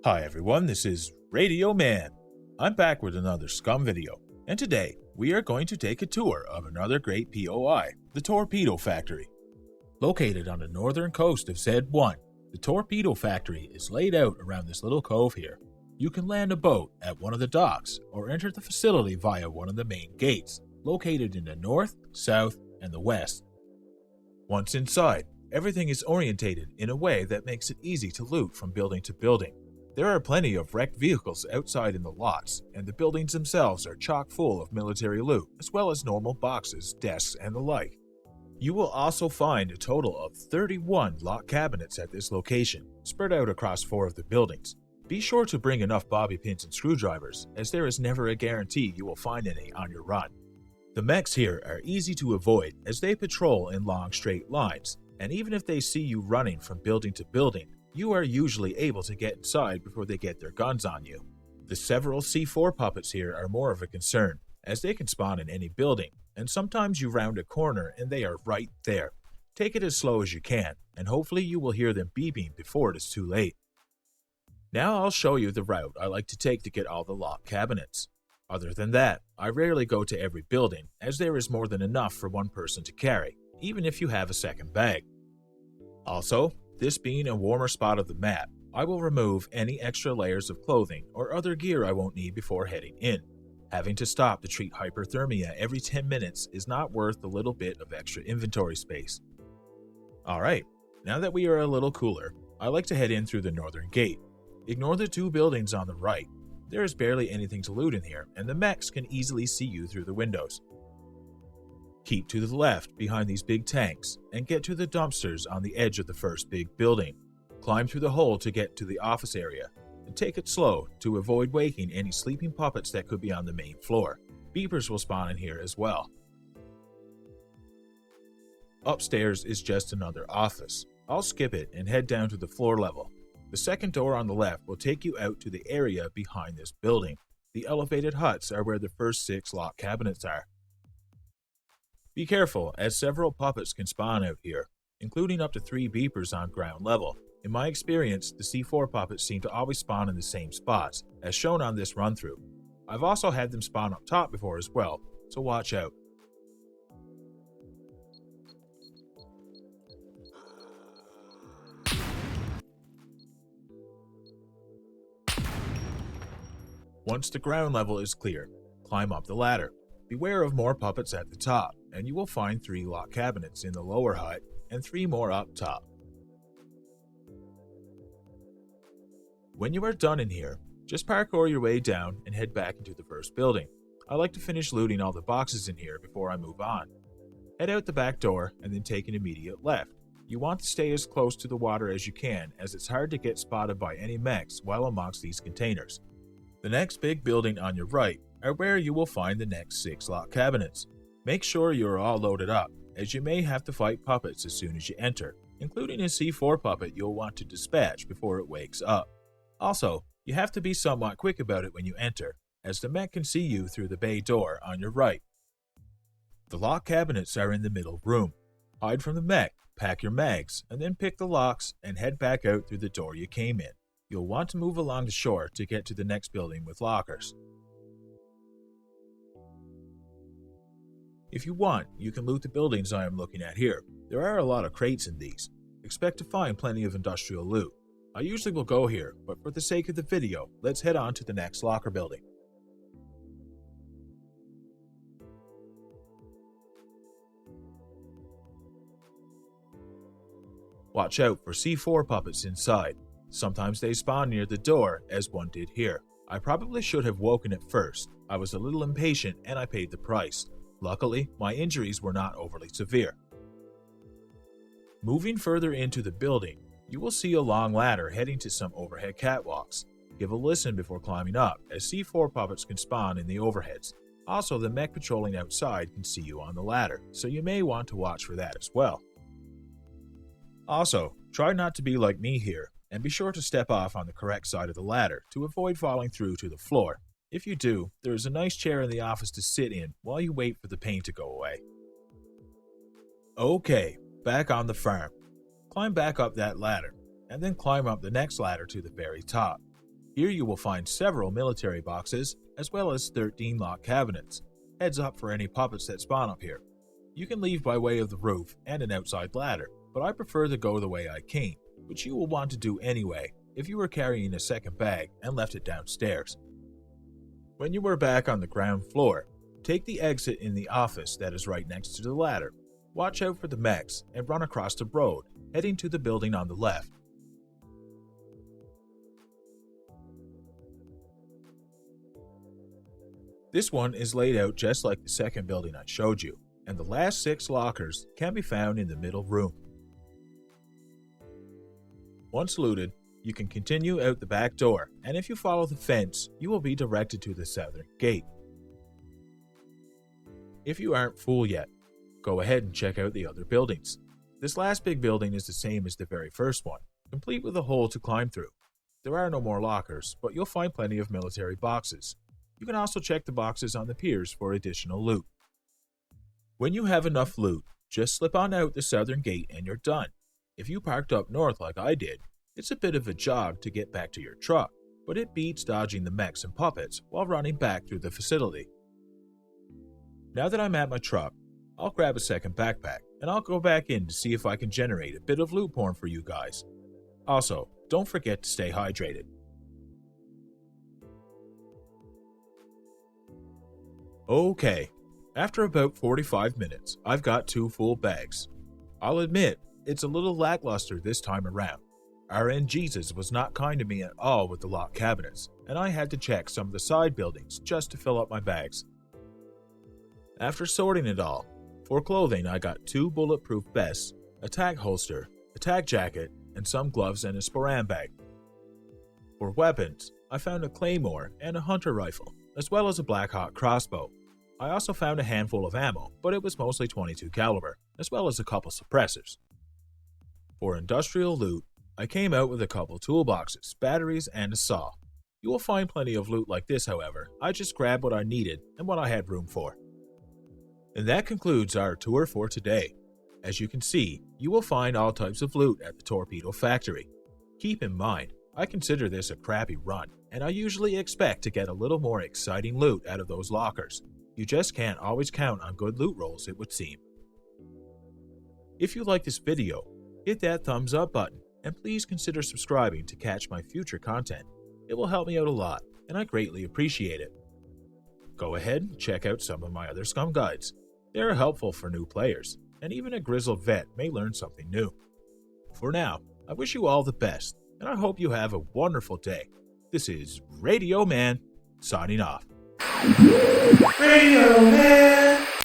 Hi everyone, this is Radio Man. I'm back with another SCUM video, and today we are going to take a tour of another great POI, the Torpedo Factory. Located on the northern coast of Z1, the Torpedo Factory is laid out around this little cove here. You can land a boat at one of the docks or enter the facility via one of the main gates, located in the north, south, and the west. Once inside, everything is orientated in a way that makes it easy to loot from building to building. There are plenty of wrecked vehicles outside in the lots, and the buildings themselves are chock full of military loot, as well as normal boxes, desks, and the like. You will also find a total of 31 lock cabinets at this location, spread out across 4 of the buildings. Be sure to bring enough bobby pins and screwdrivers, as there is never a guarantee you will find any on your run. The mechs here are easy to avoid as they patrol in long straight lines, and even if they see you running from building to building, you are usually able to get inside before they get their guns on you. The several C4 puppets here are more of a concern, as they can spawn in any building, and sometimes you round a corner and they are right there. Take it as slow as you can, and hopefully you will hear them beeping before it is too late. Now I'll show you the route I like to take to get all the locked cabinets. Other than that, I rarely go to every building, as there is more than enough for one person to carry, even if you have a second bag. Also, this being a warmer spot of the map, I will remove any extra layers of clothing or other gear I won't need before heading in. Having to stop to treat hyperthermia every 10 minutes is not worth the little bit of extra inventory space. Alright, now that we are a little cooler, I like to head in through the northern gate. Ignore the 2 buildings on the right. There is barely anything to loot in here, and the mechs can easily see you through the windows. Keep to the left behind these big tanks and get to the dumpsters on the edge of the first big building. Climb through the hole to get to the office area, and take it slow to avoid waking any sleeping puppets that could be on the main floor. Beepers will spawn in here as well. Upstairs is just another office. I'll skip it and head down to the floor level. The second door on the left will take you out to the area behind this building. The elevated huts are where the first 6 locked cabinets are. Be careful, as several puppets can spawn out here, including up to 3 beepers on ground level. In my experience, the C4 puppets seem to always spawn in the same spots, as shown on this run-through. I've also had them spawn up top before as well, so watch out. Once the ground level is clear, climb up the ladder. Beware of more puppets at the top, and you will find 3 locked cabinets in the lower hut and 3 more up top. When you are done in here, just parkour your way down and head back into the first building. I like to finish looting all the boxes in here before I move on. Head out the back door and then take an immediate left. You want to stay as close to the water as you can, as it's hard to get spotted by any mechs while amongst these containers. The next big building on your right are where you will find the next 6 locked cabinets. Make sure you are all loaded up, as you may have to fight puppets as soon as you enter, including a C4 puppet you'll want to dispatch before it wakes up. Also, you have to be somewhat quick about it when you enter, as the mech can see you through the bay door on your right. The locked cabinets are in the middle room. Hide from the mech, pack your mags, and then pick the locks and head back out through the door you came in. You'll want to move along the shore to get to the next building with lockers. If you want, you can loot the buildings I am looking at here. There are a lot of crates in these. Expect to find plenty of industrial loot. I usually will go here, but for the sake of the video, let's head on to the next locker building. Watch out for C4 puppets inside. Sometimes they spawn near the door, as one did here. I probably should have woken it first. I was a little impatient and I paid the price. Luckily, my injuries were not overly severe. Moving further into the building, you will see a long ladder heading to some overhead catwalks. Give a listen before climbing up, as C4 puppets can spawn in the overheads. Also, the mech patrolling outside can see you on the ladder, so you may want to watch for that as well. Also, try not to be like me here, and be sure to step off on the correct side of the ladder to avoid falling through to the floor. If you do, there is a nice chair in the office to sit in while you wait for the pain to go away. Okay, back on the farm. Climb back up that ladder, and then climb up the next ladder to the very top. Here you will find several military boxes, as well as 13 lock cabinets. Heads up for any puppets that spawn up here. You can leave by way of the roof and an outside ladder, but I prefer to go the way I came, which you will want to do anyway if you were carrying a second bag and left it downstairs. When you are back on the ground floor, take the exit in the office that is right next to the ladder. Watch out for the mechs and run across the road, heading to the building on the left. This one is laid out just like the second building I showed you, and the last 6 lockers can be found in the middle room. Once looted, you can continue out the back door, and if you follow the fence, you will be directed to the southern gate. If you aren't full yet, go ahead and check out the other buildings. This last big building is the same as the very first one, complete with a hole to climb through. There are no more lockers, but you'll find plenty of military boxes. You can also check the boxes on the piers for additional loot. When you have enough loot, just slip on out the southern gate and you're done. If you parked up north like I did, it's a bit of a jog to get back to your truck, but it beats dodging the mechs and puppets while running back through the facility. Now that I'm at my truck, I'll grab a second backpack and I'll go back in to see if I can generate a bit of loot porn for you guys. Also, don't forget to stay hydrated. Okay, after about 45 minutes, I've got 2 full bags. I'll admit, it's a little lackluster this time around. RNGesus was not kind to me at all with the locked cabinets, and I had to check some of the side buildings just to fill up my bags. After sorting it all, for clothing I got 2 bulletproof vests, a tack holster, a tack jacket, and some gloves and a sporan bag. For weapons, I found a claymore and a hunter rifle, as well as a Blackhawk crossbow. I also found a handful of ammo, but it was mostly .22 caliber, as well as a couple suppressors. For industrial loot, I came out with a couple toolboxes, batteries, and a saw. You will find plenty of loot like this, however. I just grabbed what I needed and what I had room for. And that concludes our tour for today. As you can see, you will find all types of loot at the Torpedo Factory. Keep in mind, I consider this a crappy run, and I usually expect to get a little more exciting loot out of those lockers. You just can't always count on good loot rolls, it would seem. If you like this video, hit that thumbs up button, and please consider subscribing to catch my future content. It will help me out a lot, and I greatly appreciate it. Go ahead and check out some of my other SCUM guides. They are helpful for new players, and even a grizzled vet may learn something new. For now, I wish you all the best, and I hope you have a wonderful day. This is Radio Man, signing off. Radio Man.